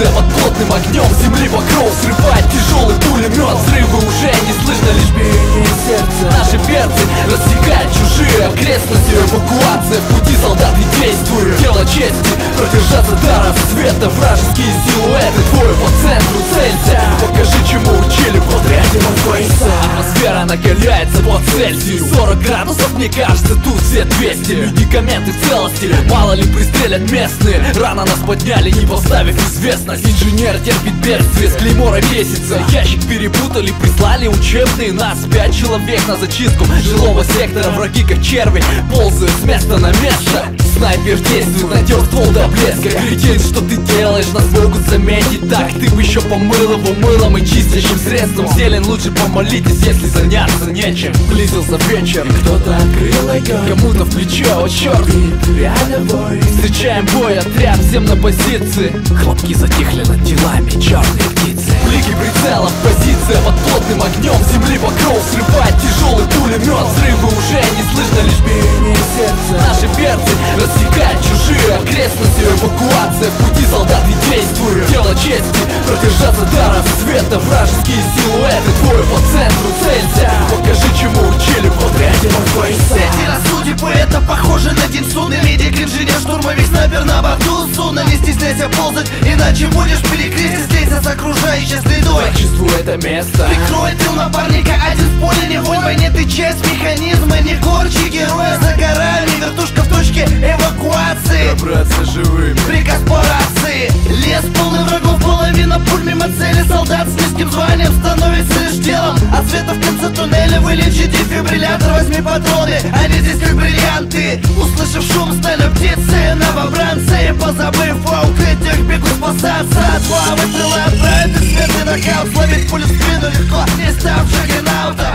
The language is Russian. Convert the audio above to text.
позиция под плотным огнем земли покров срывает тяжелый пулемет. Взрывы уже не слышно, лишь биение сердца. Наши перцы рассекают чужие окрестности. Эвакуация в пути, солдаты действуют. Дело чести продержаться до рассвета. Вражеские силуэты, двое по центру целься. Покажи, чему учили в отряде Морфейса. Атмосфера накаляется по Цельсию. 40 градусов, мне кажется, тут все 200. Медикаменты в целости, мало ли пристрелят местные. Рано нас подняли, не поставив известность. Инженер терпит бедствие, с клеймора бесится. Ящик перепутали, прислали учебные. Нас 5 человек на зачистку жилого сектора. Враги как черви ползают с места на место. Снайпер действует, натер ствол до блеска. Кретин, что ты делаешь, нас могут заметить. Так ты бы еще помыл его мылом и чистящим средством. Зелень лучше помолитесь, если заняться нечем. Близился вечер, кто-то открыл огонь. Кому-то в плечо, о черт, реально бой. Встречаем бой, отряд, всем на позиции. Хлопки затихли над телами, черные птицы. Блики прицелов, позиция под плотным огнем земли покров срывает тяжелый пулемет. Взрывы уже не слышно, лишь биение сердца. Наши перцы рассекают чужие окрестности. Эвакуация в пути, солдаты действуют. Дело чести продержаться до рассвета. Вражеские силуэты, двое по центру целься. Покажи, чему учили в отряде Морфейса. Эти рассудьбы, это похоже на день суды. Медик, инженер, штурмовик, снайпер на борту судна. Не стесняйся ползать, иначе будешь перекрестить. Слейся с окружающей средой. Чувствую это место. Прикрой тыл напарника, один в поле не вонь. В войне ты часть механизма, не корчи героя. За горами, вертушка в точке эвакуации. Добраться живыми. Приказ по рации. Лес полный врагов, половина пуль мимо цели. Солдат с низким званием становится лишь делом. От света в конце туннеля вылечи дефибриллятор. Возьми патроны, они здесь как бриллианты. Услышав шум, стали птицы, новобранцы. Позабыв о укрытиях, бегут спасаться. Два выстрела отправят из смерти нокаут. Словить пулю в спину легко, не став джаггернаутом.